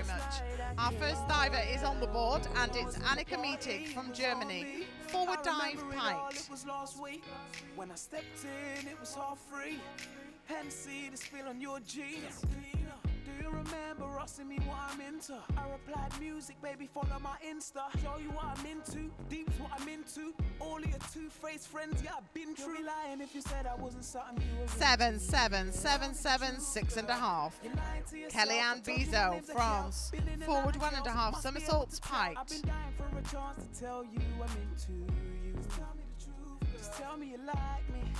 much. Our first diver is on the board and it's Annika Mietig from Germany. Forward dive piked. It was last week when I stepped in, it was half free. Hennessy to spill on your jeans. Do you remember asking me what I'm into? I replied, music, baby, follow my Insta. Show you what I'm into, deep's what I'm into. All of your two-faced friends, yeah, I've been true. You'd be lying if you said I wasn't something you were. 7, 7, 7, 7, 6.5. Kellyanne Bizot, France. Forward 1.5 somersaults piked. I've been dying for a chance to tell you I'm into you. Just tell me the truth. Just tell me you like me.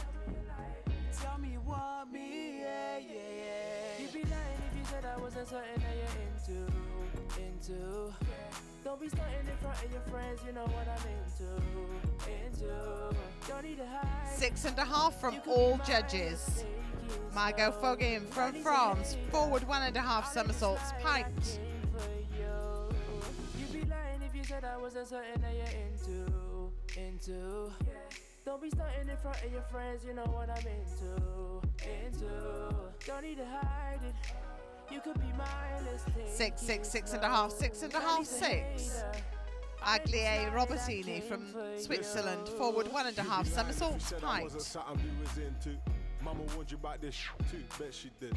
Tell me you want me, yeah, yeah, yeah. You'd be lying if you said I wasn't something that you're into. Don't be starting in front of your friends, you know what I'm into. Don't need to hide. 6.5 from all judges. Margot Foguin from France. Forward 1.5 somersaults piked. You'd be lying if you said I wasn't something that you're into. Don't be starting in front of your friends, you know what I'm into. Don't need to hide it. You could be mine, let's take 6, 6, 6.5, 6.5, 6. Aglier Robertini from Switzerland. Forward 1.5 somersaults piked. Mama warned you about this too, bet she did.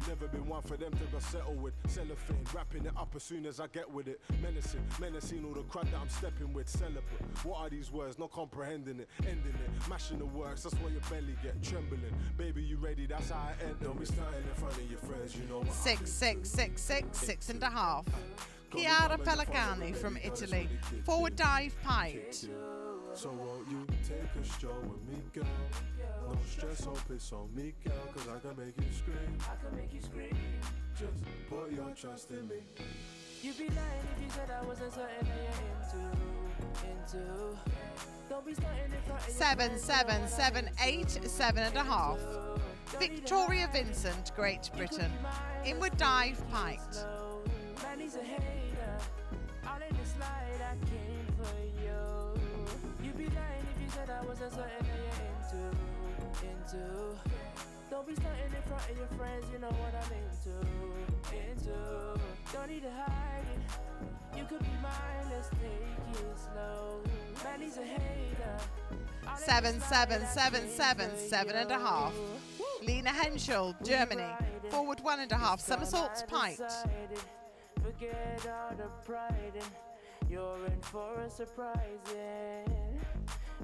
Never been one for them to go settle with. Cellophane, wrapping it up as soon as I get with it. Menacing all the crud that I'm stepping with. Celebrate, what are these words? Not comprehending it, ending it, mashing the works, that's why your belly get trembling. Baby, you ready? That's how I end. Don't be starting in front of your friends, you know what 6, 6, 6, 6, 6.5. Chiara Pellicani from Italy. Forward dive piked. So won't you take a stroll with me, girl? No stress, hope it's on me, girl, cause I can make you scream. Just put your trust in me. You'd be lying if you said I wasn't something that you're into. Don't be starting in front of 7, 7, 7, 8, 7.5. Victoria Vincent, Great Britain. Inward dive piked. Man, he's a hater. All in the slide, I came for you. You'd be lying if you said I wasn't something that you're into. Don't be starting in front of your friends, you know what I'm into. Don't need to hide it. You could be mine, let's take it slow. Man, he's a hater. 7, 7, 7, 7, 7.5. Lena Henschel, Germany. Forward 1.5 somersaults piked. Forget all the pride and you're in for a surprise.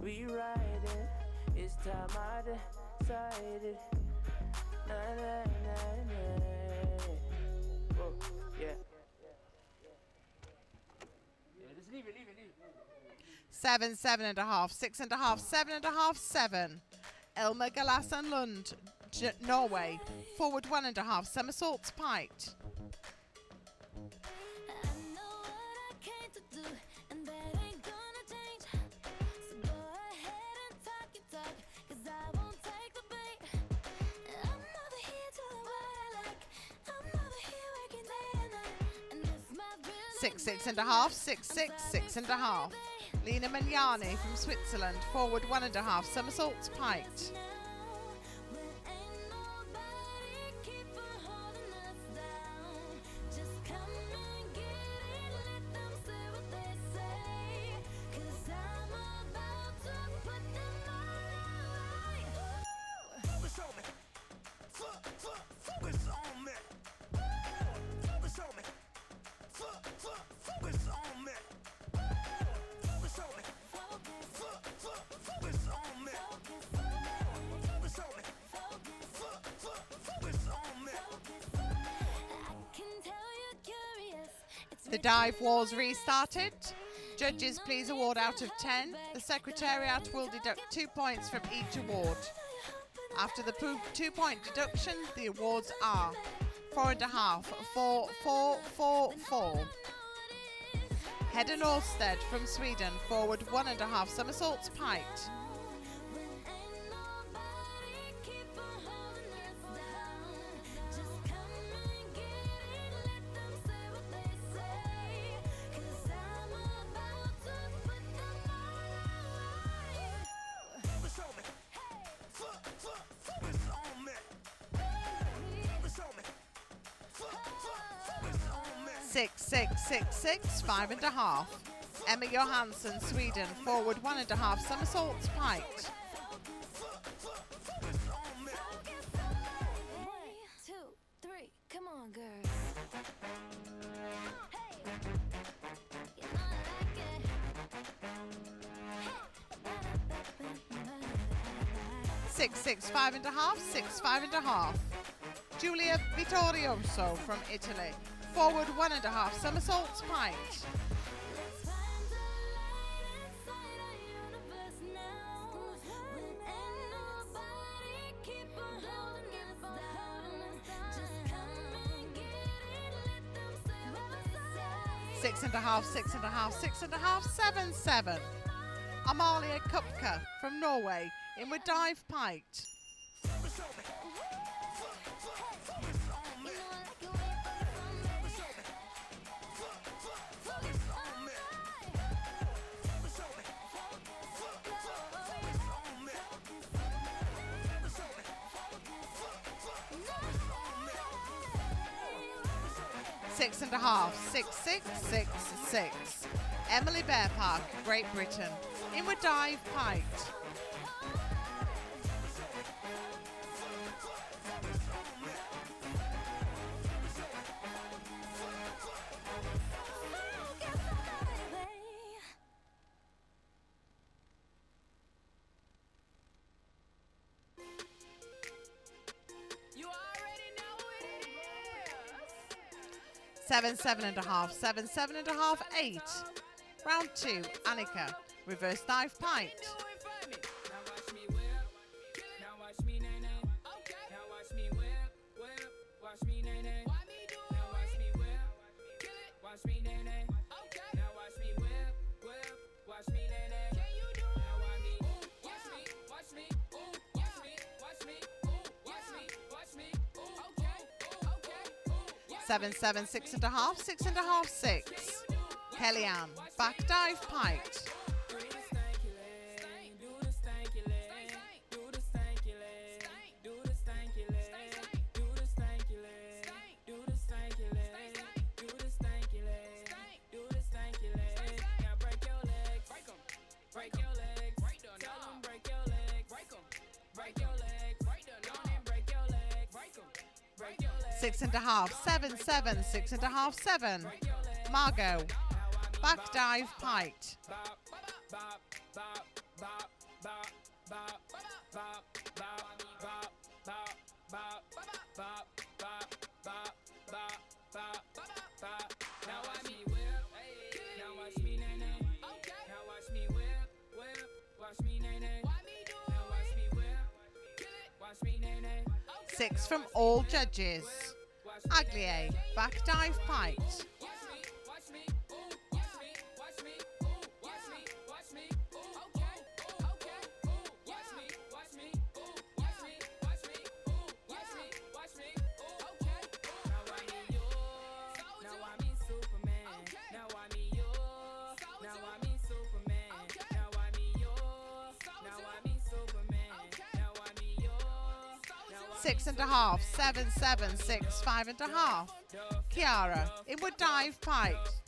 We riding, it's time I decided. Na, na, na, na. Oh, yeah. Just leave it. 7, 7.5, 6.5, 7.5, 7. Elmer Galassan Lund, Norway. Forward 1.5 somersaults piked. Six, 6.5, 6, 6, 6.5. Lena Magnani from Switzerland. Forward 1.5 somersaults piked. The dive was restarted. Judges, please award out of 10. The Secretariat will deduct 2 points from each award. After the 2-point deduction, the awards are 4.5, 4, 4, 4, 4. Hedda Norstedt from Sweden, forward 1.5 somersaults piked. 6-6-6-6, 5.5. Emma Johansson, Sweden, forward 1.5, somersaults piked. 2, 3, come on, girl. 6-6, 5.5, 6, 5.5. Giulia Vittorioso from Italy, forward 1.5, somersaults piked. 6.5, 6.5, 6.5, 7-7. Amalie Kupka from Norway, inward dive piked. 6.5, 6-6-6-6. Emily Bearpark, Great Britain, inward dive piked. 7, 7.5, 7, 7.5, 8. Round 2, Annika, reverse dive piked. Seven, 7, 6.5, 6.5, 6. Kellyanne, back dive piked. 6.5, 7, 7, 6.5, 7. Margot, back dive piked. 6 from all judges. Aglier, back dive piked. 6.5, 7, 7, 6, 5.5. Kiara, inward dive piked.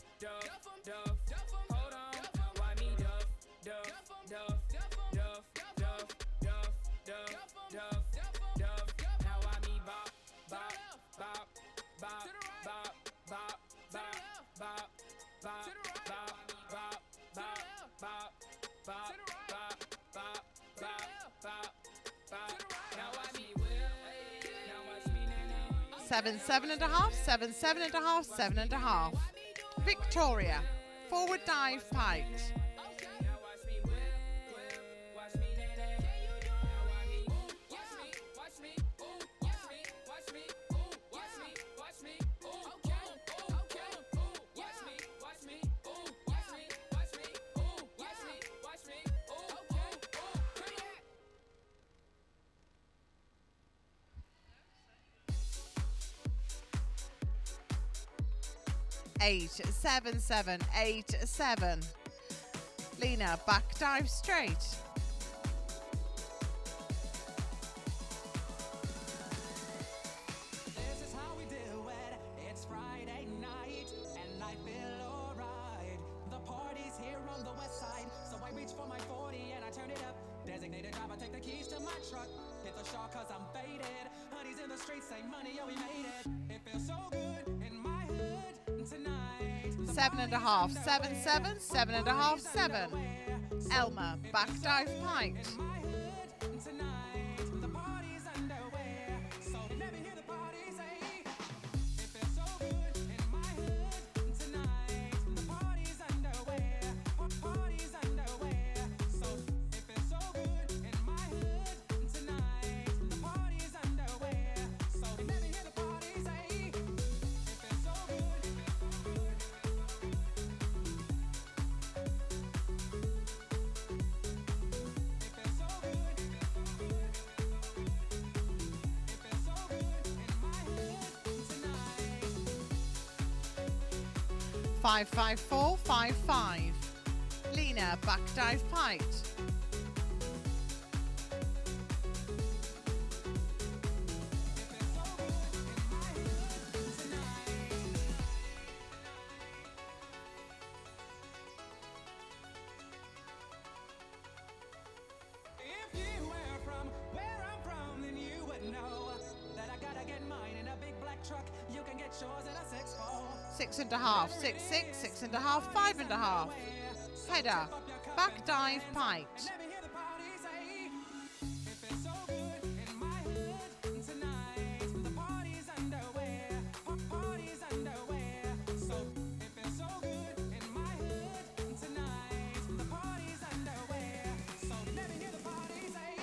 7, 7.5, 7, 7.5, 7.5. Victoria, forward dive piked. 8, 7, 7, 8, 7. Lena, back dive straight. 'This is how we do it. It's Friday night 7.5, 7-7, 7.5, 7. Elma, back dive pint. Five, 5, 4, 5, 5. Lena, back dive pint. If you were from where I'm from, then you would know that I gotta get mine in a big black truck. You can get yours in a 6'4". 6.5, 6, 6, 6.5, 5.5. Header, back dive pint. Let me hear the party say, if it's so good in my hood tonight, the party's underway, party's underway. So if it's so good in my hood tonight, the party's underway. So let me hear the party say,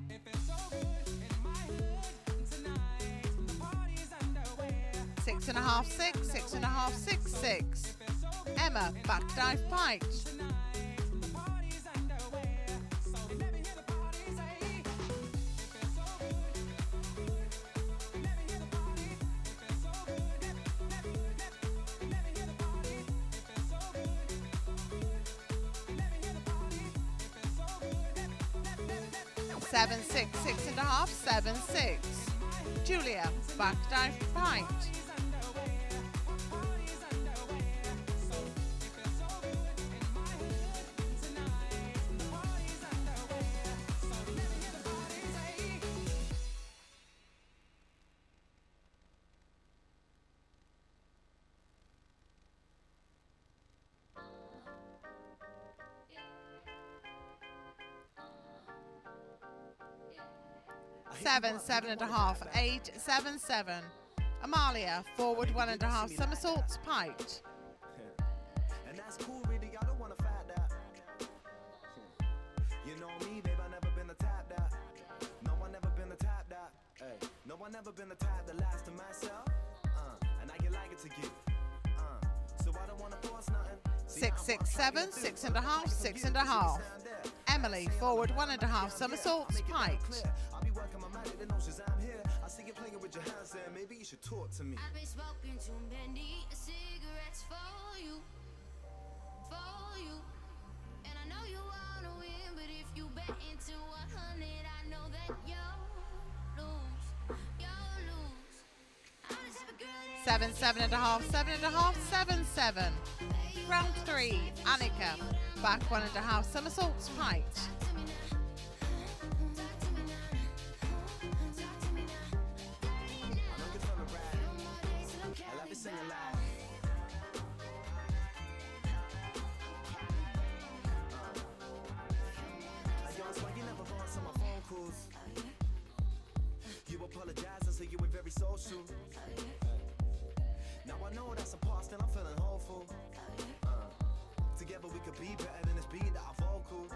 if it's so good in my hood tonight, the party's underway. 6.5, 6, 6.5, 6, 6. Emma, back dive pint. The party's underway. So let me hear the party say, if it's so good. Let me hear the party. If it's so good. Let me hear the party. If it's so good. Let me hear the party. If it's so good. 7, 6, 6.5, 7, 6. Julia, back dive pint. Seven, 7.5, 8, 7, 7. Amalia, forward 1.5 somersaults, pint. And that's cool, really, I don't wanna fight that. You know me, babe, I never been the type that. No, I never been the type that. Hey, no, I never been the type that lies to myself. And I get like it to give. So I don't wanna force nothing. 6, 6, 7, 6.5, 6.5. Emily, forward 1.5 somersaults, pint. I'll be working my magic, then know Shazam here. I see you playing with your hands there, maybe you should talk to me. I've been smoking too many cigarettes for you. And I know you wanna win, but if you bet into 100, I know that you'll lose. I'm the type of girl that 7, 7.5, 7.5, 7, 7. Round 3, Annika, back 1.5 somersaults, pint. I know you're feeling right. I love you singing loud. I asked why you never answer my phone calls. You apologize and say you were very social. Now I know that's a past and I'm feeling hopeful. Together we could be better than this beat that I vocal.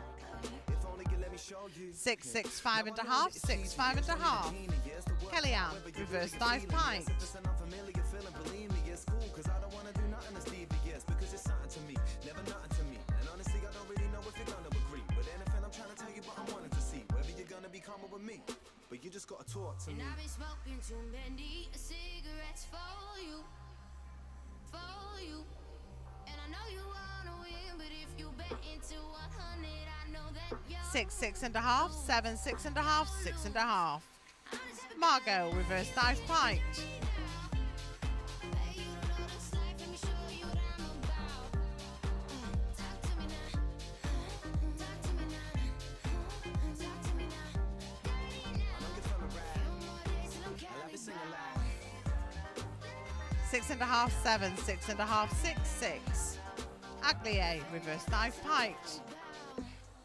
If only you let me show you. 6, 6, 5.5, 6, 5.5. Kellyanne, reverse dive pint. Listen, I'm familiar feeling, believe me, it's cool. Cause I don't wanna do nothing that's devious. Because you're something to me, never nothing to me. And honestly, I don't really know if you're gonna agree. But anything I'm trying to tell you, but I'm wanting to see whether you're gonna be calmer with me. But you just gotta talk to me. And I've been smoking too many cigarettes for you. And I know you wanna win, but if you bet into 100, I know that you'll 6, 6.5, 7, 6.5, 6.5. Margot, reverse dive pint. Hey, you don't know this life, let me show you what I'm about. Talk to me now. Talk to me now. Talk to me now. I know you're feeling right. More days till I'm I love you counting singing down. loud. 6.5, 7, 6.5, 6, 6. Aglier, reverse knife piped.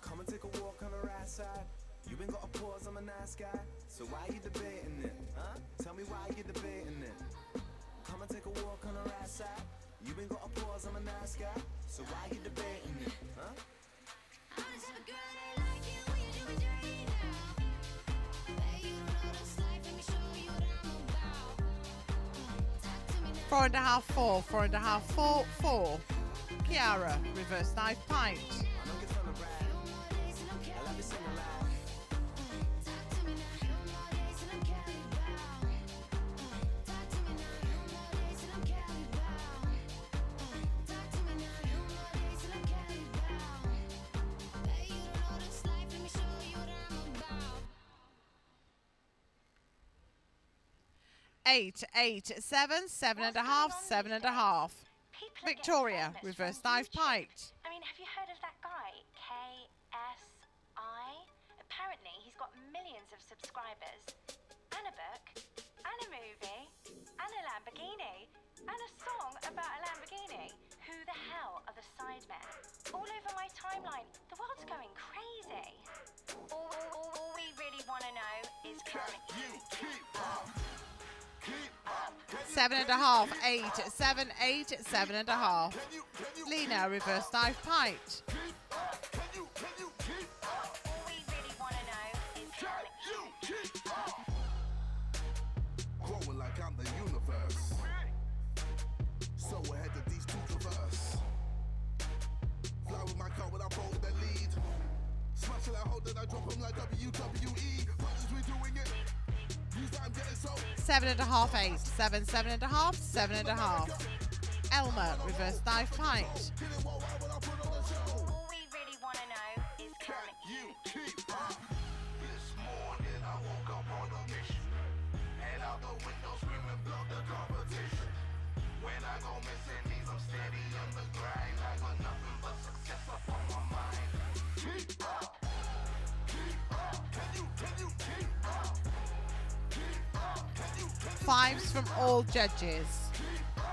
Come and take a walk on the right side. You ain't got a pause, I'm a nice guy. So why you debating it? Huh? Tell me why you debating it. Come and take a walk on the right side. You ain't got a pause, I'm a nice guy. So why you debating it? Huh? I'm the type of girl that like it when you do it dirty now. Hey, you don't know this life, let me show you what I'm about. Talk to me now. 4.5, 4, 4.5, 4, 4. Kiara, reverse knife piped. I know you're trying to ride. Few more days and I'm I love Cali you singing bound. loud. Talk to me now. Few more days and I'm Cali bound. Talk to me now. Few more days and I'm Cali bound. Talk to me now. Few more days and I'm Cali bound. Hey, you don't know this life, let me show you what I'm about. 8, 8, 7, 7.5, 7.5. Victoria, reverse knife piped. I mean, have you heard of that guy, KSI? Apparently, he's got millions of subscribers, and a book, and a movie, and a Lamborghini, and a song about a Lamborghini. Who the hell are the sidemen? All over my timeline, the world's going crazy. All we really want to know is can you keep up? 7.5, 8, 7, 8, 7.5. Lena, reverse knife piped. All we really want to know is can you keep up? Growing like I'm the universe. So ahead of these two traverse. Fly with my car when I roll the lead. Smash it like hold and I drop them like WWE. Brothers, we doing it. Use that I'm getting so. 7.5, 8, 7, 7.5, 7.5. Elmer, reverse knife piped. All we really want to know is can you Keep up. This morning I woke up on a mission. Head out the window screaming blow the competition. When I go missing these, I'm steady on the grind. I got nothing but success up on my mind. Keep up. Keep up. Can you keep up? Keep up. Can you Fives from all judges.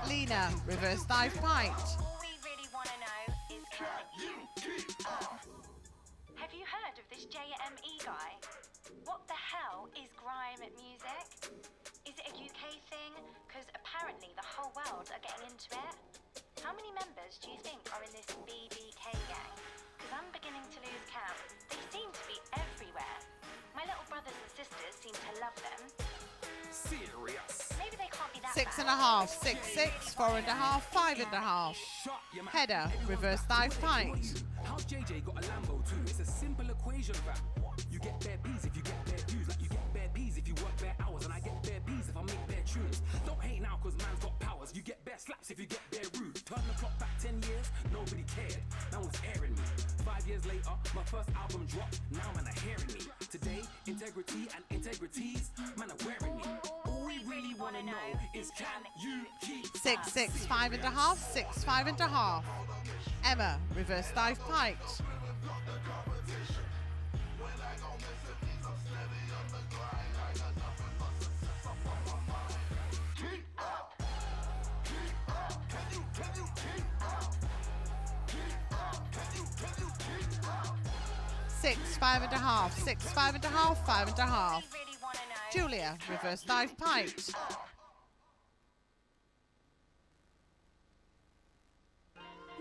Lena, reverse knife piped. All we really want to know is can you keep up? Have you heard of this JME guy? What the hell is grime music? Is it a UK thing? Because apparently the whole world are getting into it. How many members do you think are in this BBK gang? Because I'm beginning to lose count. They seem to be everywhere. My little brothers and sisters seem to love them. Serious. Maybe they can't be that 6.5, 6, 6, 4.5, 5.5. Shut your mouth. Header, reverse knife piped. How's JJ got a Lambo too? It's a simple equation, fam. You get bare peas if you get bare views. Like you get bare peas if you work bare hours. And I get bare peas if I make bare tunes. Don't hate now cause man's got powers. You get bare slaps if you get bare rude. Turn the clock back 10 years, nobody cared. No one's airing me. 5 years later, my first album dropped. Now man are hearing me. Today, integrity and integrities, man are wearing me. All we really wanna know is can you keep 6, 6, 5.5, 6, 5.5. Emma, reverse knife piped. Six, 5.5, 6, 5.5, 5.5. really wanna know. Julia, reverse knife piped.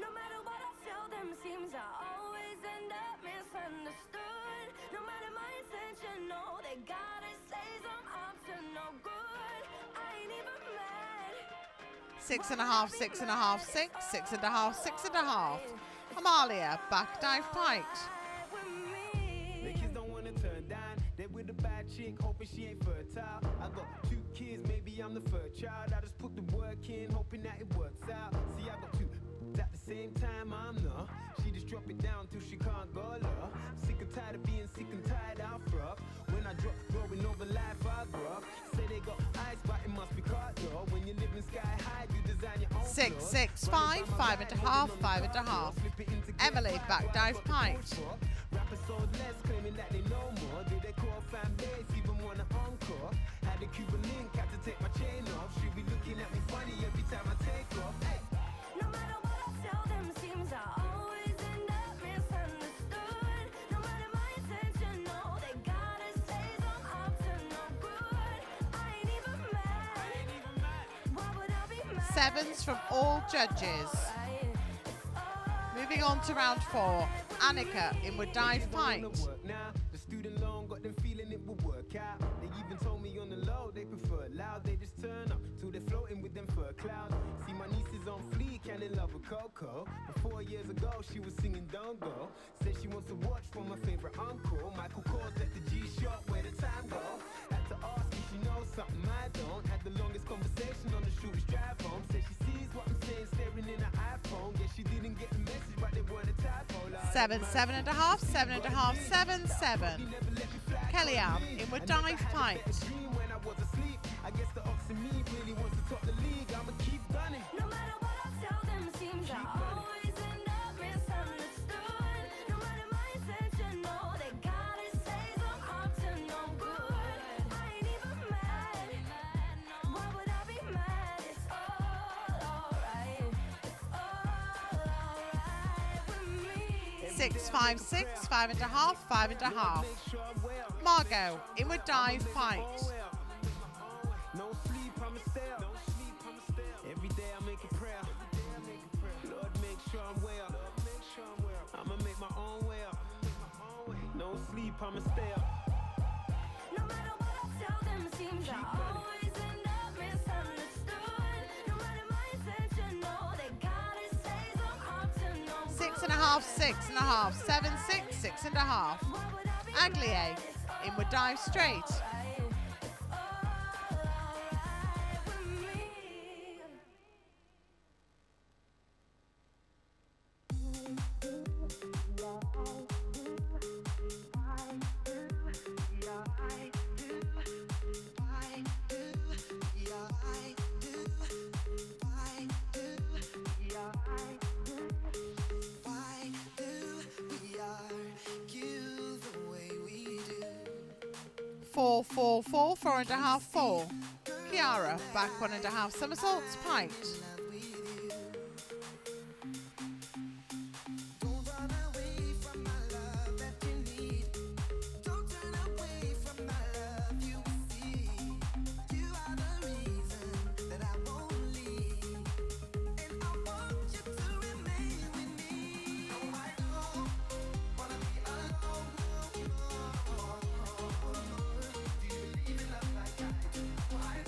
No matter what I tell them, seems I always end up misunderstood. No matter my intention, no, they gotta say I'm up to no good. I ain't even mad. 6.5, 6.5, 6, 6.5, 6.5. Amalia, back knife piped. The kids don't wanna turn down. They with a bad chick, hoping she ain't fertile. I got 2 kids, maybe I'm the third child. I just put the work in, hoping that it works out. See, I got 2 at the same time. I'm the. She just drop it down till she can't go low. Sick and tired of being sick and tired out front. When I drop, growing over life, I grew up. Say they got eyes, but it must be caught though. When you're living sky high, you design your own. 6, clothes. 6, 5, 5.5, 5.5. Emily, back dive piped. Rappers sold less, claiming that they know more. Do they call fan base, even want an encore? Had a Cuban link, had to take my chain off. She be looking at me funny every time sevens from all judges. Moving on to round 4. Annika, inward dive pint. Now, the student loan got them feeling it will work out. They even told me on the low they prefer it loud. They just turn up till they're floating with them fur clouds. See, my niece is on fleek and in love with Coco. But 4 years ago she was singing Don't Go. Said she wants to watch from my favorite uncle. Michael Kors at the G-Shop where the time go. Had to ask if she knows something I don't. Had the longest conversation on the shortest drive home. Said she sees what I'm saying staring in her iPhone. Guess she didn't get the message but they weren't a typo. Like, 7, 7.5, 7.5, 7, 7. Kellyanne, inward dive pint. when I was asleep. I guess the ox in me really wants to top the league. I'ma keep gunning. No matter what I tell them, seems I always end up misunderstood. No matter my intention, no, they gotta say I'm up to no good. I ain't even mad. Why would I be mad? It's all alright. It's all alright with me. 6, 5, 6, 5.5, 5.5. Margot, inward dive pint. No sleep, I'ma stay up. Every day I make a prayer. Lord, make sure I'm well. I'ma make my own way up. No sleep, I'ma stay up. No matter what I tell them, seems I always end up misunderstood. No matter my intention, no, they gotta say I'm up to no 6.5, 6.5, 7, 6, 6.5. Aglier, inward dive straight. Four, 4, 4, 4.5, 4. Kiara, back 1.5 somersaults, pint.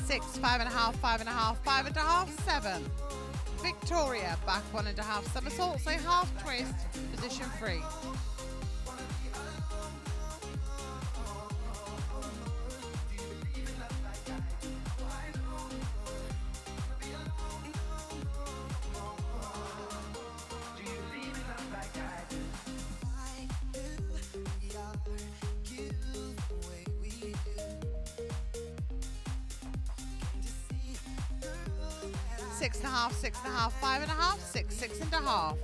Six, 5.5, 5.5, 5.5, 7. Victoria, back 1.5 somersaults, a half twist, position 3. Six and a half, 6.5, 5.5, 6, 6.5.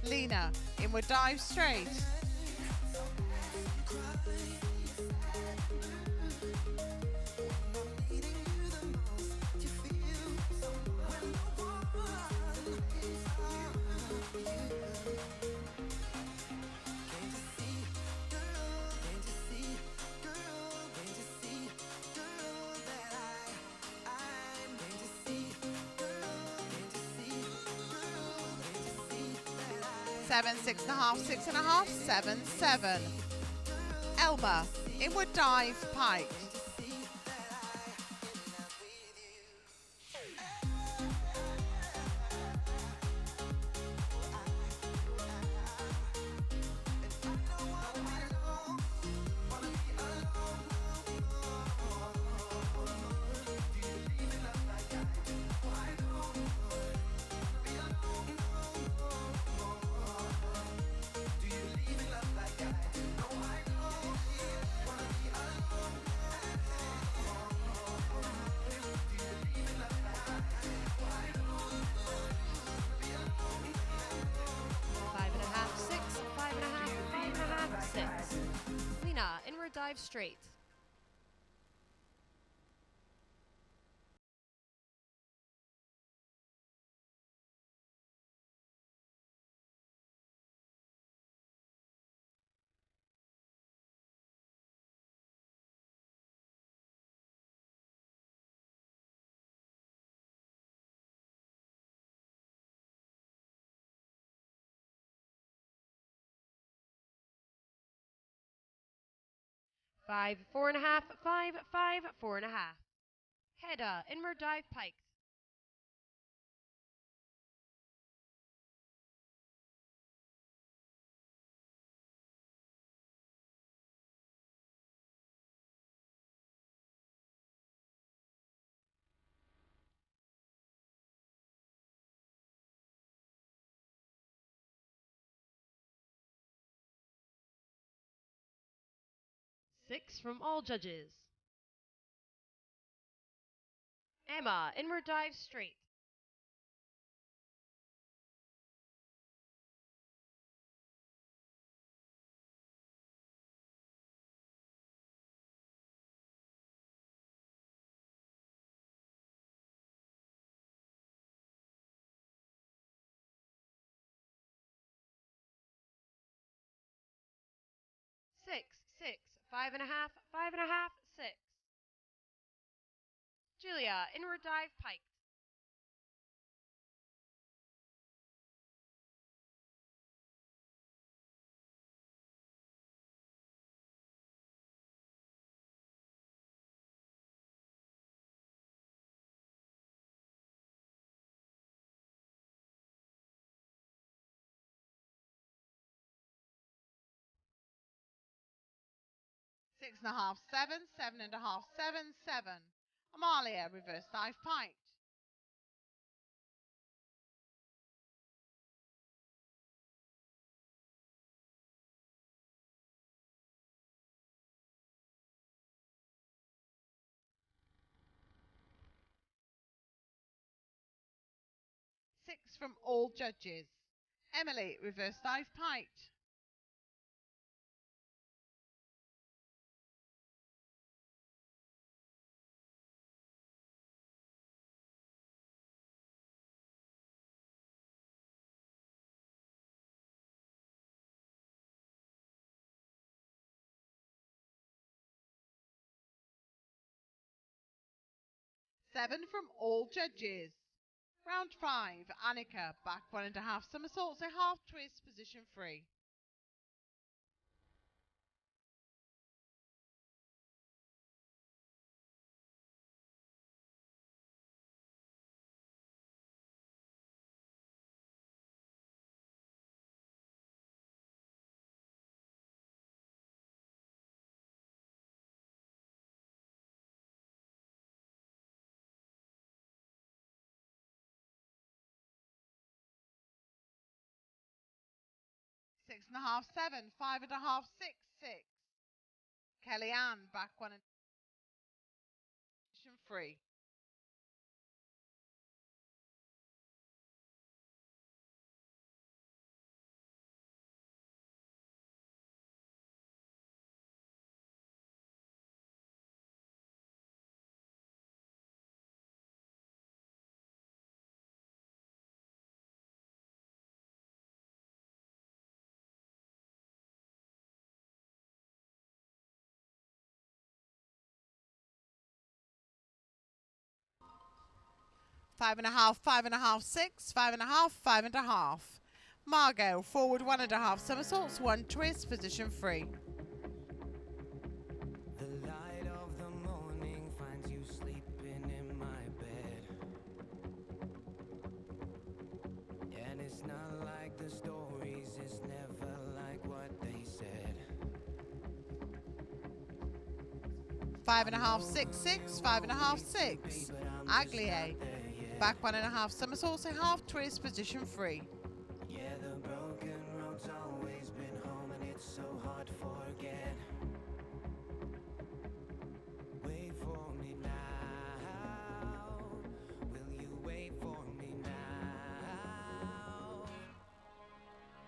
Lena, inward dive straight. Seven, 6.5, 6.5, 7, 7. Elma, inward dive pike. Inward dive straight. 5, 4.5, 5, 5, 4.5. Header, inward dive pikes. 6 from all judges. Emma, inward dive straight. 6, 6, 5.5, 5.5, 6. Julia, inward dive piked. 6.5, 7, 7.5, 7, 7. Amalia, reverse dive piked. 6 from all judges. Emily, reverse dive piked. 7 from all judges. Round 5, Annika, back 1.5 somersaults, a half twist, position free. Six and a half, 7, 5.5, 6, 6. Kellyanne, back 1 and position free. Five and a half, 5.5, 6, 5.5, 5.5. Margot, forward 1.5 somersaults, 1 twist, position free. The light of the morning finds you sleeping in my bed. And it's not like the stories, it's never like what they said. 5.5, 6, 6, 5.5, 6. Aglier, back 1.5 somersaults, a half twist, position free. Yeah, the broken road's always been home and it's so hard to forget. Wait for me now. Will you wait for me now?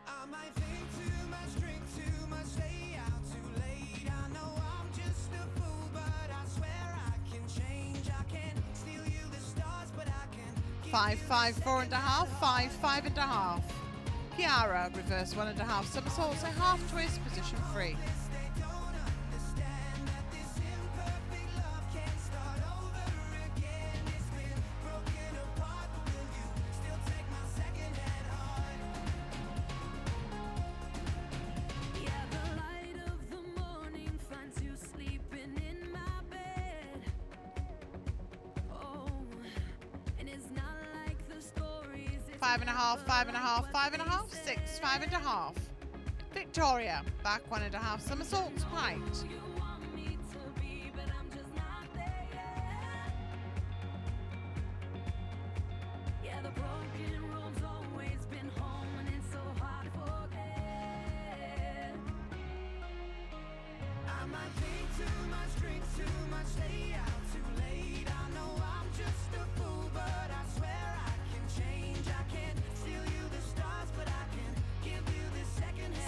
I might think too much, drink too much, stay out too late. I know I'm just a fool, but I swear I can change. I can't steal you the stars, but I can. 5, 5, 4.5, 5, 5.5. Kiara, reverse 1.5 somersaults, a half twist, position free. They don't understand that this imperfect love can't start over again. It's been broken apart, but will you still take my second-hand heart? Yeah, the light of the morning finds you sleeping 5.5, 5.5, 5.5, 6, 5.5. Victoria, back 1.5 somersaults, pint.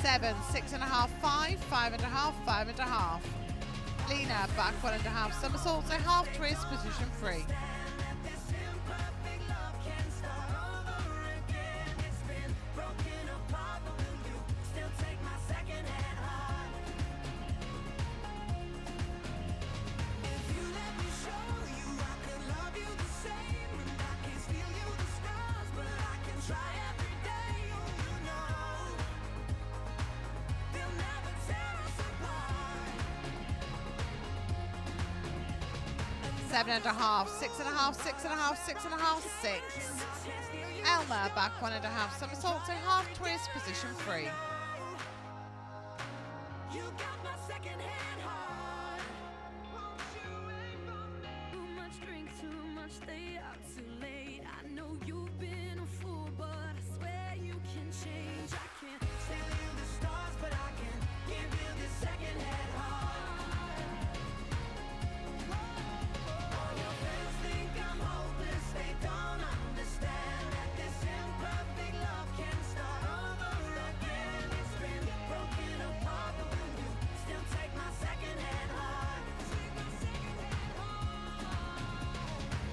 Seven, 6.5, 5, 5.5, 5.5. Lena, back 1.5 somersaults, a half twist, position free. Seven and a half, 6.5, 6.5, 6.5, 6. Elmer, back 1.5 somersaults, a half twist, position free.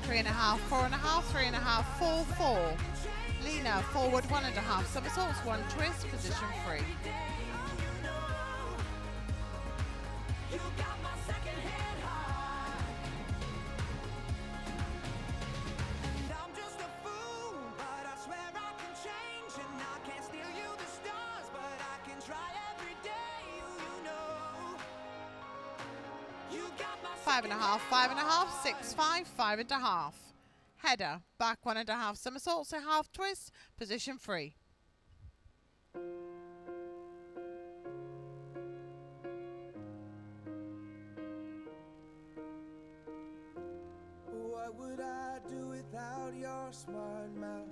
Three and a half, 4.5, 3.5, 4, 4. Lena, forward 1.5 somersaults, one twist, position free. Five and a half, 5.5, 6, 5, 5.5. Header, back 1.5 somersaults, a half twist, position free. What would I do without your smart mouth?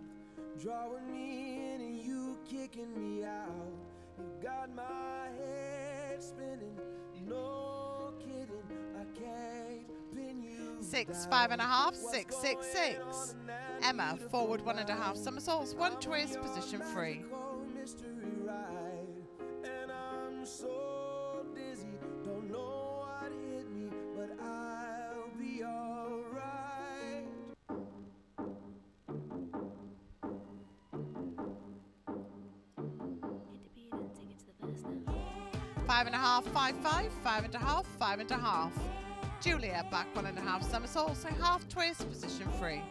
Drawing me in and you kicking me out. You got my head spinning, no kidding, I can't pin you 6, down. 5.5, 6, 6, 6. Emma, forward 1.5 somersaults, one twist, position free. Mystery ride, and I'm so dizzy, don't know what hit me, but I'll be alright. Hit the beat and take it to the verse now. 5.5, 5, 5, 5.5, 5.5. Julia, back 1.5 somersaults, a half twist, position free.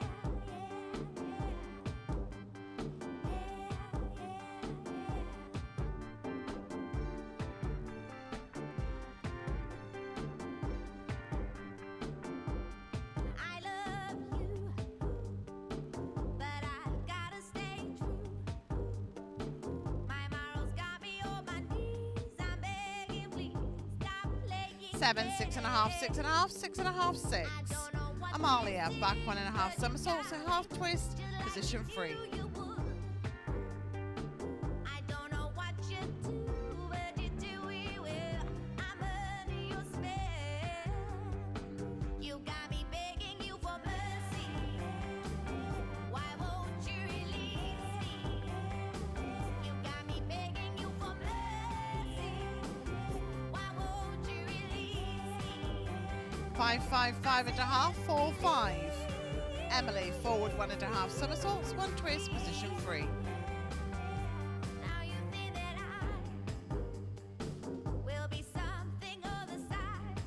I love you, but I've gotta stay true. My morals got me on my knees. I'm begging, please stop playing. 7, 6.5, 6.5, 6.5, 6. Amalia, back 1.5 somersaults, a half twist, position free. I don't know what you do, but you do it well. I'm under your spell. You got me begging you for mercy. Why won't you release me? You got me begging you for mercy. Why won't you release me? 5, 5, 5.5, 4, 5. Emily, forward 1.5 somersaults, one twist, position free. Now you think that I will be something of the size,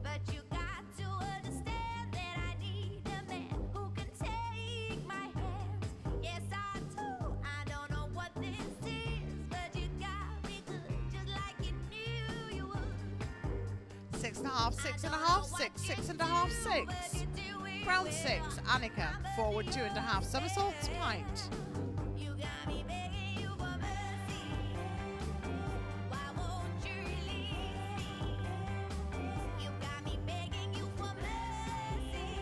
but you got to understand that I need a man who can take my hands. Yes, I do. I don't know what this is, but you got me good, just like you knew you would. 6.5, 6.5, 6, 6.5, 6. Round 6, Annika, forward 2.5 somersaults, pint. You got me begging you for mercy. Why won't you release me? You got me begging you for mercy.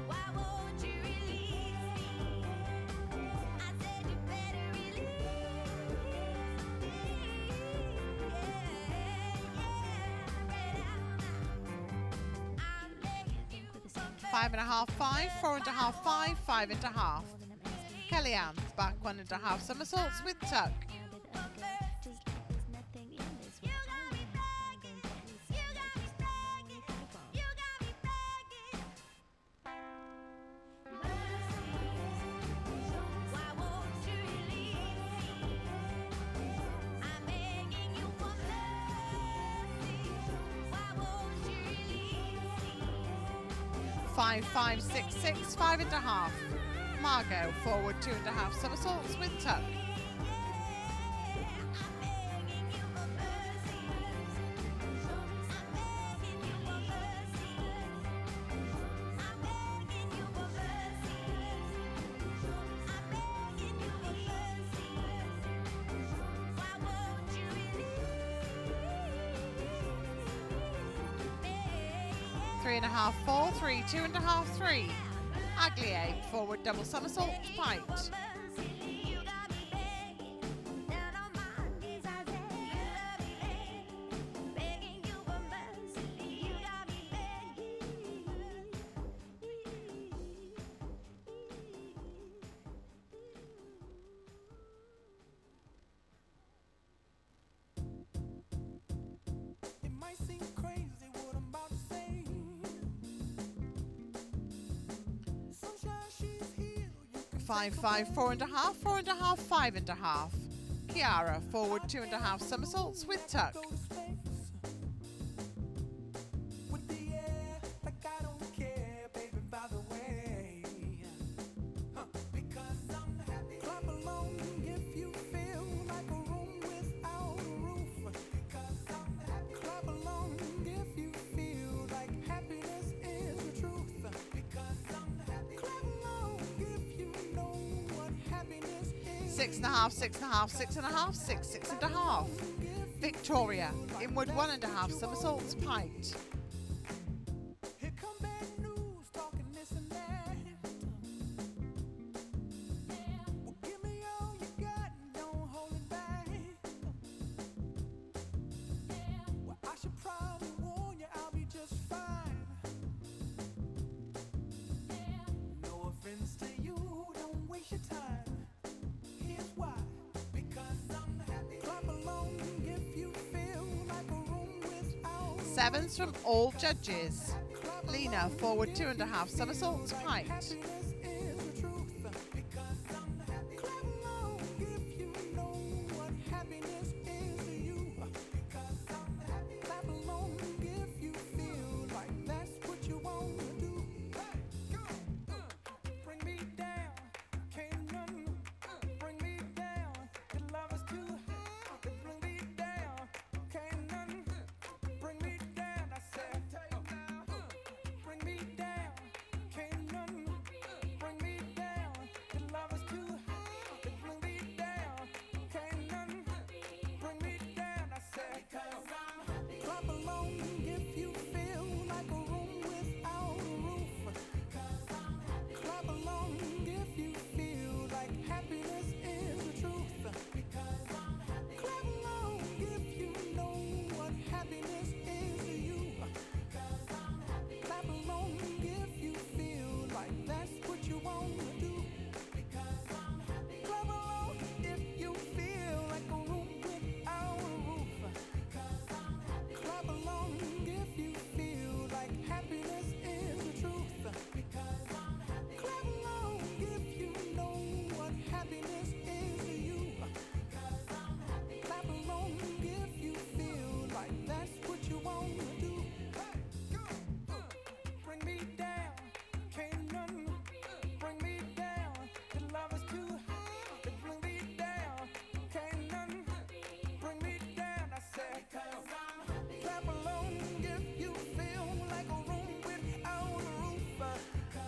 Why won't you release me? I said you better release me. I'm begging you for 5.5, 5, 4.5, 5, 5.5. Kellyanne, back 1.5 somersaults with tuck. Why won't you release me? I'm begging you for mercy. Why won't you release me? 5, 5, 6, 6, 5.5. Margot, forward 2.5 somersaults with tuck. I'm begging you for mercy. I'm begging you for mercy. I'm begging you for mercy. I'm begging you for mercy. Why won't you release me? 3.5, 4, 3, 2.5, 3. Aglier, forward double somersault, pint. You got me begging, down on my knees I say, begging you for mercy. You got me begging. 5, 5, 4.5, 4.5, 5.5. Kiara, forward 2.5 somersaults with tuck. With the air, like I don't care, baby, by the way. Because I'm happy. Clap along if you feel like a room without a roof. Because I'm happy. Clap along if you feel like happiness is the truth. Because I'm happy. Clap along if you know what happiness is. 6.5, 6.5, 6.5, 6, 6.5. Victoria, inward 1.5 somersaults, pint. Here come bad news, talking this and that. Well, give me all you got and don't hold it back. Well, I should probably warn you, I'll be just fine. No offense to you, don't waste your time. Here's why. Because I'm happy. Clap along if you feel like a room without. Sevens from all judges. Lena, forward 2.5 somersaults, pint. Happiness is the truth. Because I'm happy. Clap along if you know what happiness is to you. Because I'm happy. Clap along if you feel like that's what you want to do. Hey, go. Bring me down. Can't none bring me down. Your love is too. Bring me down. Can't none bring me down. I said, bring me down. Can't none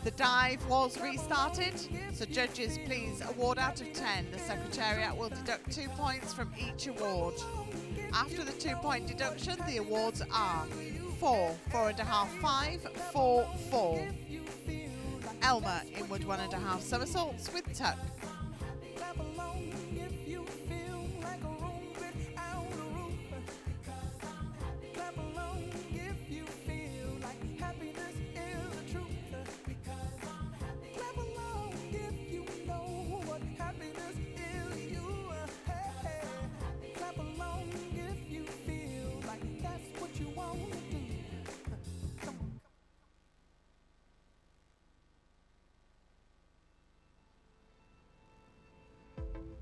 The dive was restarted, so judges please award out of 10. The Secretariat will deduct 2 points from each award. After the 2-point deduction, the awards are 4, 4.5, 5, 4, 4. Elma, inward 1.5 somersaults with tuck. Clap along if you feel like a room without a roof. Clap along if you feel like happiness is the truth. Clap along if you know what happiness is you. Hey, clap along if you feel like that's what you want to do. Come on.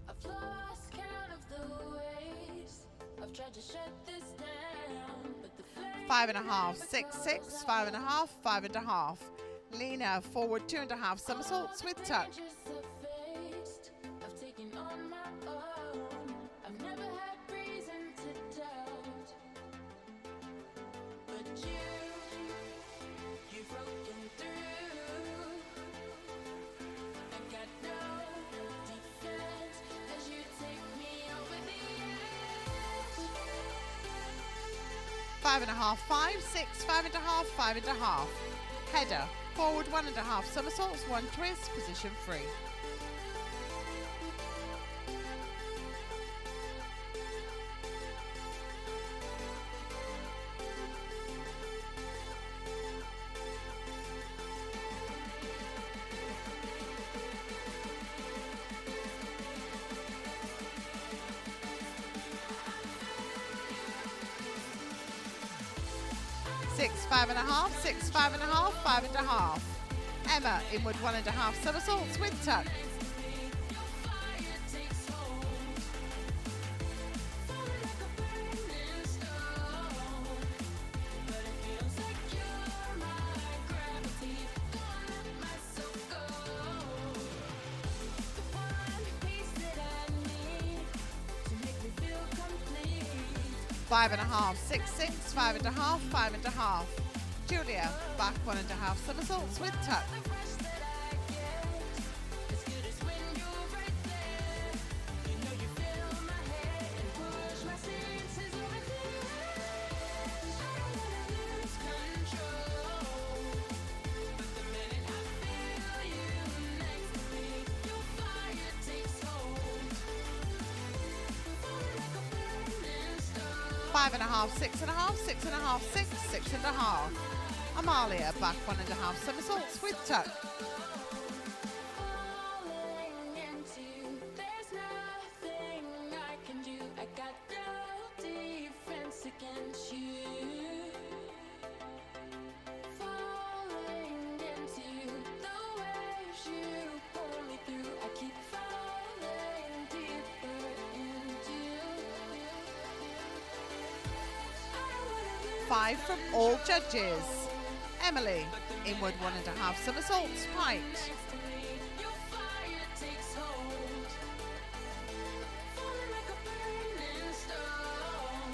I've lost count of the ways I've tried to shut this down, but the flame 5.5, 6, 6, 5.5, 5.5. Lena, forward 2.5 somersaults with tuck. just effaced. I've taken on my own. I've never had reason to doubt, but you've broken through. I got no defense as you take me over the edge. 5.5, 5, 6, 5.5, 5.5. Header, forward 1.5 somersaults, 1 twist, position 3. Six, 5.5, 6, 5.5, 5.5. Emma, inward 1.5 somersaults with tuck. Five and a half, 6, 6, 5.5, 5.5. Julia, back 1.5 somersaults with tuck. Five and a half, 6.5, 6.5, 6, 6.5. Amalia, back 1.5 somersaults with tuck. Falling into, there's nothing I can do. I got no defense against you. Falling into the waves you pull me through. I keep falling deeper into. 5 from all judges. Emily, inward 1.5 somersaults, pint. Your fire takes hold, falling like a burning stone.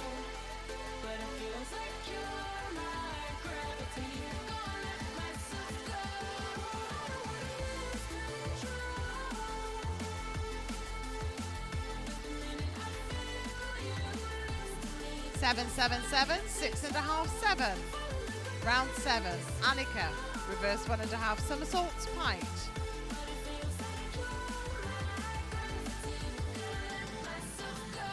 But it feels like you're my gravity. Gonna let myself go. I don't wanna lose control. But the minute I feel you next to me, 7, 7, 7, 6.5, 7. Round 7. Annika, reverse 1.5 somersaults, pint. but it feels like you're my gravity. Gonna let myself go.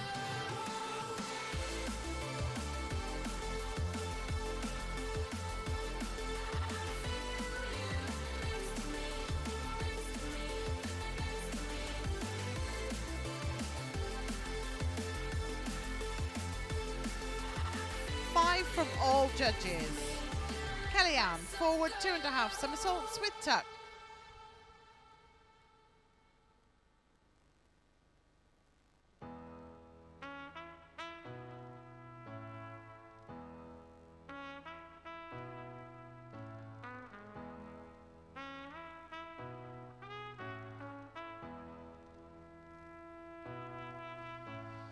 Five from all judges. Kellyanne, forward 2.5 somersaults with tuck.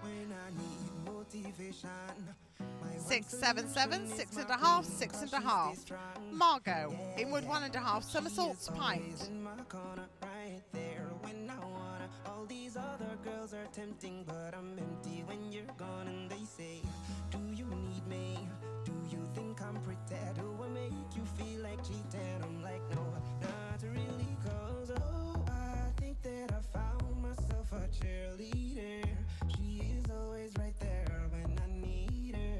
When I need motivation, my 6, 7, 7, 6 and a half, 6 and a half. Margot, inward 1.5 somersaults, pint. In my corner, right there when I wanna. All these other girls are tempting, but I'm empty when you're gone. And they say, do you need me? Do you think I'm pretty? Do I make you feel like cheating? I'm like, no, not really, cause oh, I think that I found myself a cheerleader. She is always right there when I need her.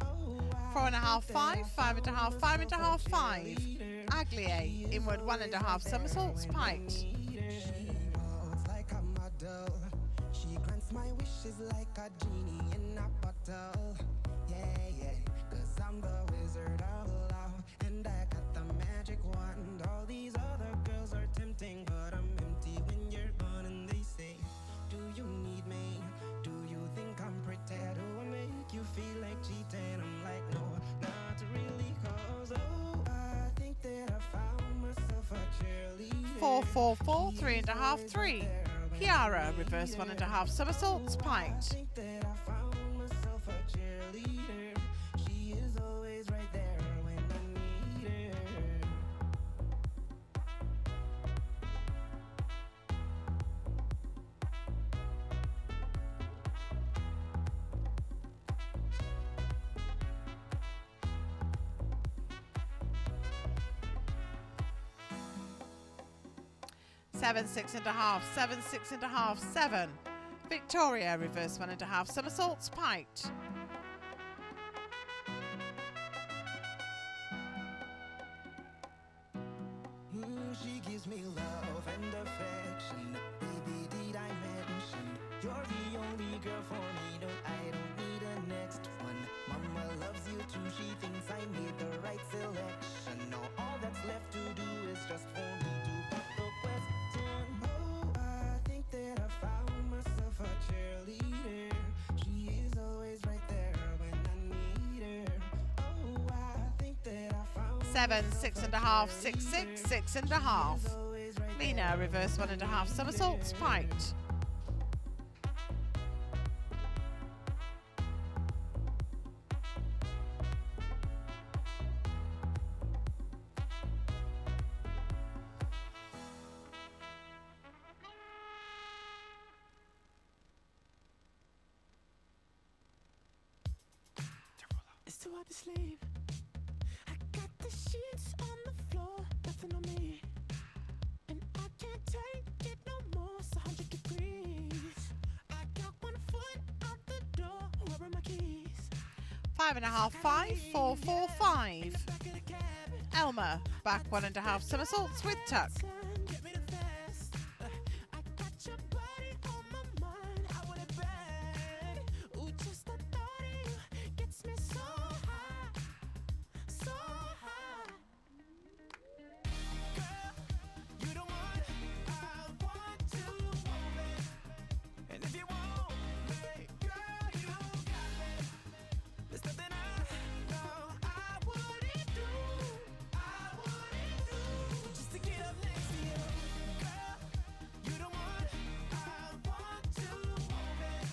Oh, 4.5, 5, 5.5, 5.5, 5. Aglier, inward 1.5 somersaults, pint. She walks like a model. She grants my wishes like a genie in a bottle. Yeah, yeah, cause I'm the wizard of love. And I got the magic wand. All these other girls are tempting, but I'm empty when you're gone. And they say, do you need me? Do you think I'm pretty? Do I make you feel like cheating? I'm like, no, not really, cause oh, I think that I found myself a cheerleader. 4, 4, 4, 3.5, 3. Kiara, reverse 1.5 somersaults, pint. I think that I found myself a cheerleader. She is always right there when I need her. Seven, 6.5, 7, 6.5, 7. Victoria, reverse 1.5 somersaults, pint. She gives me love and affection. Baby, did I mention you're the only girl for me? No, I don't need a next one. Mama loves you too. She thinks I made the right selection. Now all that's left to do is just for me to put the question. Oh, I think that I found myself a cheerleader. She is always right there when I need her. Oh, I think that I found 7, 6.5, 6, 6, 6.5. Lena, reverse 1.5 somersaults, pint. It's too hard to sleep. I got the sheets on the floor, nothing on me. And I can't take it no more, it's 100 degrees. I got 1 foot out the door, where are my keys? 5.5, 5, 4, 4, 5. Back of the cab, Elma, back 1.5 somersaults with tuck. son, get me the fast. I got your body on my mind, I want it bad. Ooh, just the thought of you gets me so high, so high. Girl, you the one I want to want it. And if you want me, girl, you got me. There's nothing I know I wouldn't do, just to get up next to you. Girl, you the one I want to want it.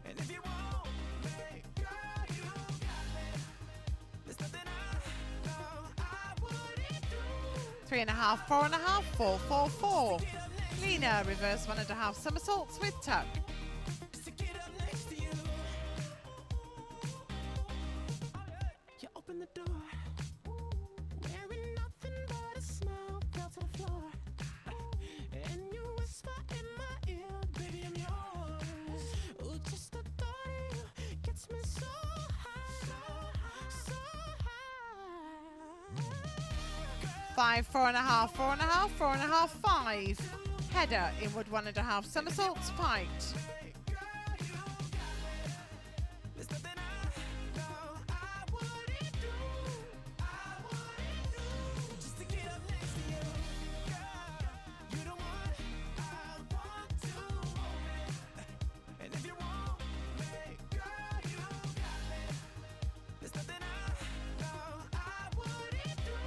And if you want me, girl, you got me. There's nothing I know I wouldn't do. 3.5, 4.5, 4, 4, 4. Lena, reverse 1.5 somersaults with tuck. Just to get up next to you. You open the door, wearing nothing but a smile, fell to the floor. And you whisper in my ear, baby, I'm yours. Ooh, just the thought of you gets me so high, so high. 5, 4.5, 4.5, 4.5, 5. Header, inward 1.5 somersaults, pint. There's nothing I know I wouldn't do, just to get up next to you. Girl, you the one I want to want it. And if you want me, girl, you got me. There's nothing I know I wouldn't do,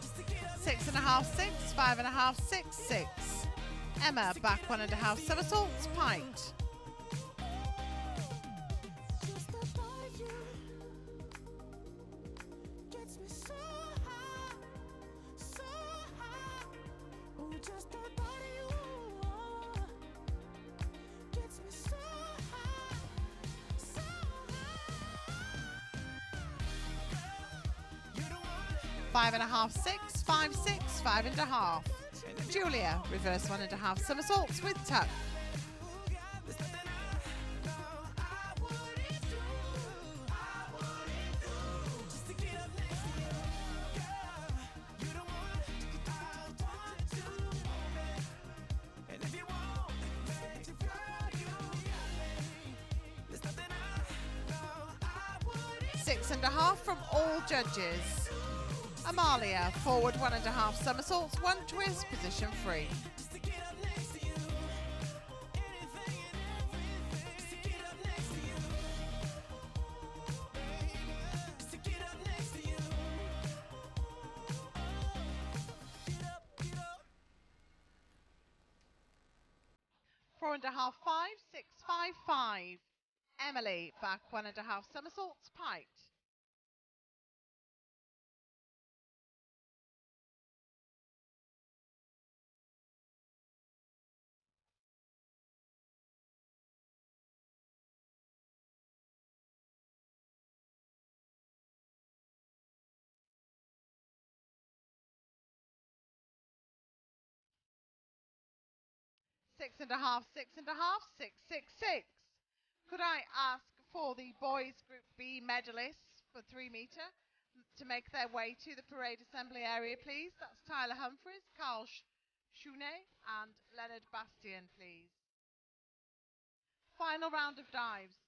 just to get up 6.5, 6, 5.5, 6, 6. Emma, back 1.5 somersaults, pint. 5.5, 6, 5, 6, 5.5. Julia, reverse 1.5 somersaults with tuck. Six and a half from all judges. Amalia, forward 1.5 somersaults, 1 twist, position free. Four and a half, 5, 6, 5, 5. Emily, back 1.5 somersaults, piked. Six and a half, 6 and a half, 6, 6, 6. Could I ask for the boys Group B medalists for 3 metre to make their way to the parade assembly area, please? That's Tyler Humphreys, Carl Schunet and Leonard Bastian, please. Final round of dives.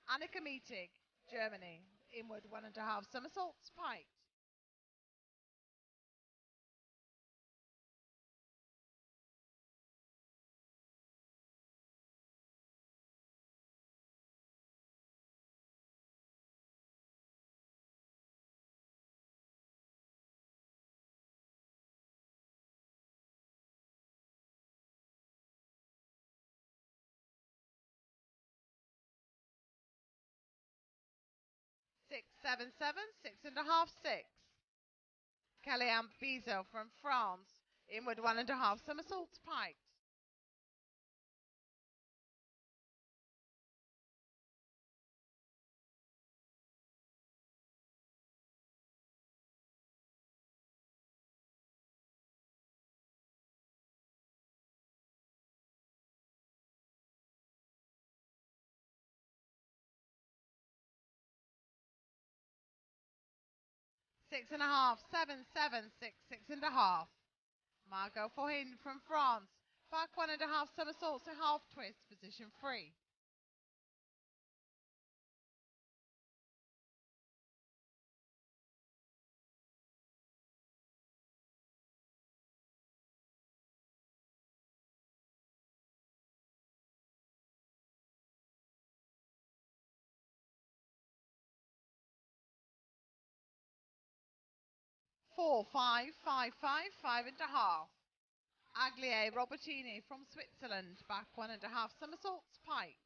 Annika Mietig, Germany, inward 1.5 somersaults, piked. Six, 7, 7, 6.5, 6. Kellyanne Bizot from France, inward 1.5 somersaults, piked. Six and a half, 7, 7, 6, 6.5. Margot Fohin from France, back 1.5 somersaults, a half twist, position free. Four, 5, 5, 5, 5.5. Aglier Robertini from Switzerland, back 1.5 somersaults, piked.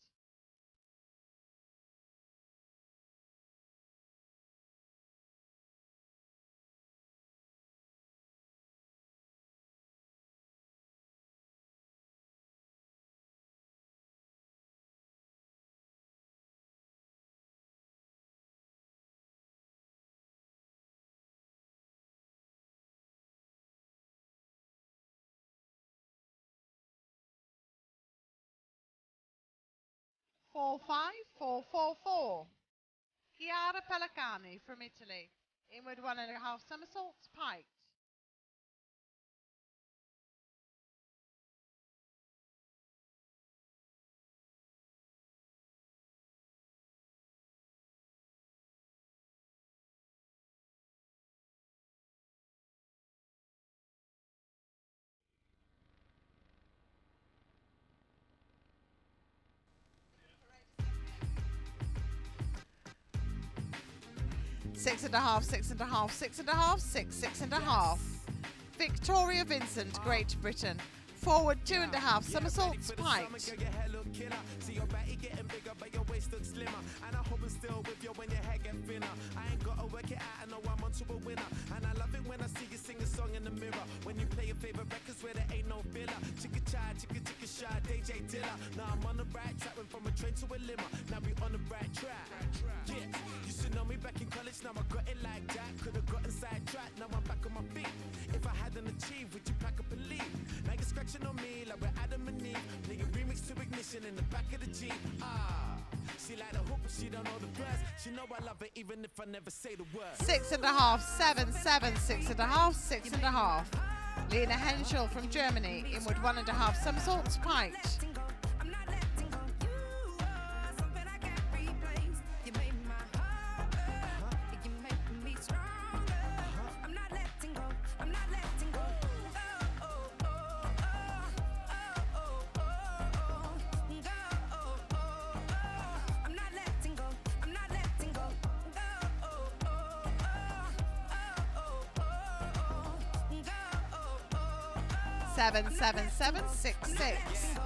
Four, 5, 4, 4, 4. Chiara Pellicani from Italy, inward 1.5 somersaults, piked. Six and a half, 6.5, 6.5, 6, 6.5. Victoria Vincent, Great Britain, forward 2.5 somersaults, piked. See your body getting bigger, but your waist looks slimmer. And I hope I'm still with you when your head get thinner. I ain't gotta work it out, I know I'm onto a winner. And I love it when I see you sing a song in the mirror. When you play your favorite records where there ain't no filler. Chicka chai, chicka chicka shy, DJ dilla. Now I'm on the right track, went from a train to a limo. Now we on the right track. Yeah, used to know me back in college, now I got it like that. Could've gotten sidetracked, now I'm back on my feet. If I hadn't achieved, would you pack up and leave? Now you're scratching on me like we're Adam and Eve. Nigga remix to Ignition in the back of the Jeep. She like the hoop, but she don't know the words. She know I love her even if I never say the word. 6.5, 7, 7, 6.5, 6.5. Lena Henschel from Germany, inward 1.5 somersaults piked. I'm not letting go. You are something I can't replace. You made my heart beat. You make me stronger. I'm not letting go. I'm not letting go. Oh, oh, oh, oh, oh, oh, oh, oh, oh, oh. I'm not letting go. I'm not letting go. Oh, oh, oh, oh, oh, oh, oh, 7, 7, 7, 6, 6.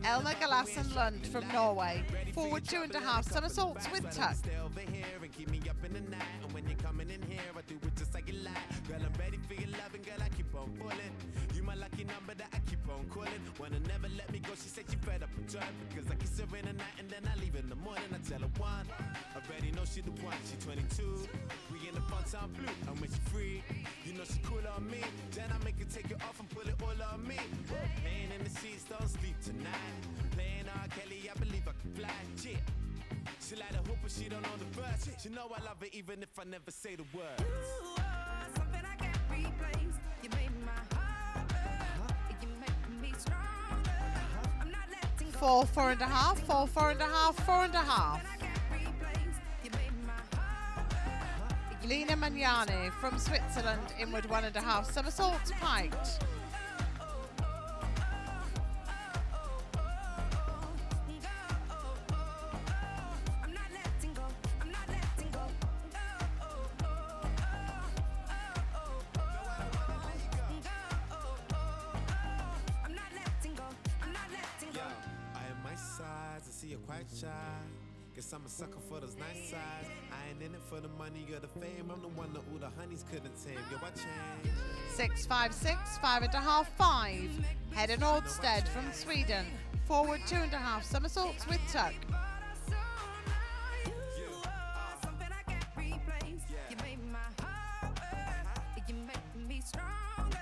Elna Galassen Lund from Norway, forward 2.5 somersaults with tuck. Stay over here and keep me up in the night. And when you're coming in here, I do it just like you like. Girl, I'm ready for your loving, girl, I keep on pulling. You my lucky number that I keep on calling. Wanna never let me go, she said she fed up with time. Because I kiss her in the night and then I leave in the morning. I tell her one, already know she the one, she 22. We in the fun time blue, and when she free, you know she cool on me. Then I make her take it off and put it all on me. Laying in the sheets, don't sleep tonight. Playing R. Kelly, I believe I can fly. Yeah. She like the hoop, but she don't know the verse. She know I love her even if I never say the word. you are something I can't replace. You made my heart beat. You make me stronger. I'm not letting go. 4, 4.5, 4, 4.5, 4.5. I can't replace. You made my heart beat. Lena Magnani from Switzerland, inward 1.5 somersaults piked. I'm not letting go. I'm not letting go. I'm not letting go. I'm not letting go. I am my size, I see you're quite shy. Guess I'm a sucker for those nice sides. I ain't in it for the money or the fame. I'm the one that all the honeys couldn't tame. Yo, I changed. 6, 5, 6, 5.5, 5. Hedda Nordstead from Sweden, forward 2.5 somersaults with tuck. You are something I can't replace. You made my heart beat. You make me stronger.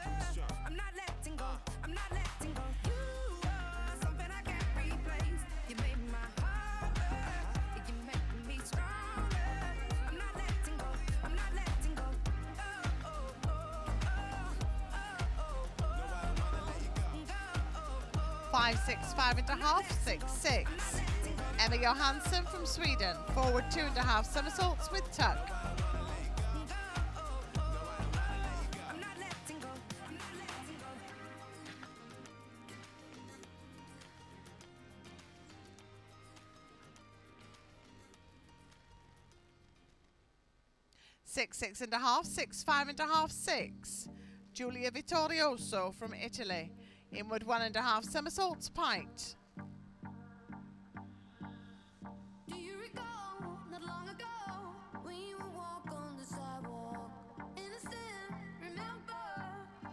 I'm not letting go. I'm not letting go. You are something I can't replace. You made my heart beat. You make me stronger. I'm not letting go. I'm not letting go. Oh, oh, oh, oh, oh, oh. 5, 6, 5.5, 6, 6. Emma Johansson from Sweden, forward 2.5 somersaults with tuck. I'm not letting go. I'm not letting go. 6, 6.5, 6, 5.5, 6. Giulia Vittorioso from Italy, inward 1.5 somersaults piked. Do you recall not long ago when you would walk on the sidewalk? Innocent, remember?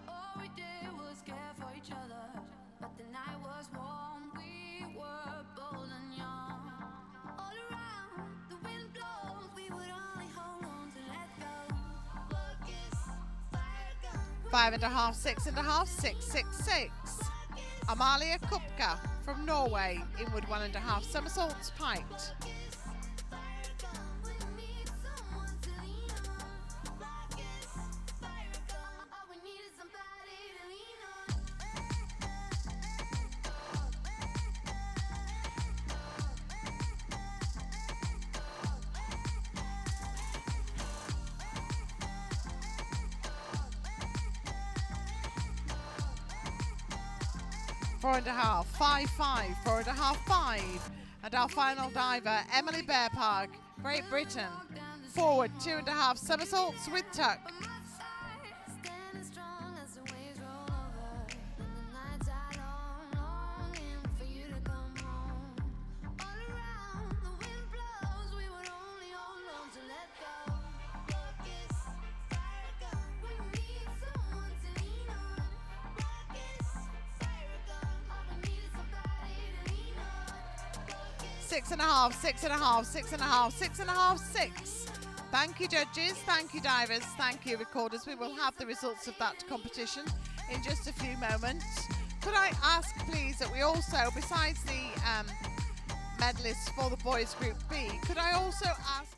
All we did was care for each other. But the night was warm, we were bold and young. All around, the wind blows, we would only hold on to let go. Focus, fire gun. 5.5, 6.5, 6, 6, 6. Amalia Kupka from Norway, inward 1.5 somersaults piked. Four and a half, 5, 5, 4.5, 5. And our final diver, Emily Bearpark, Great Britain, forward 2.5 somersaults with tuck. Standing strong as the waves roll over, and the nights are long, longing for you to come home. All around, the wind blows, we would only hold on to let go. Focus, fire gun, we need someone to lean on. Focus, fire gun, all we need is somebody to lean 6.5, 6.5, 6.5, 6.5, 6. Thank you, judges. Thank you, divers. Thank you, recorders. We will have the results of that competition in just a few moments. Could I ask, please, that we also, besides the medalists for the boys group B, could I also ask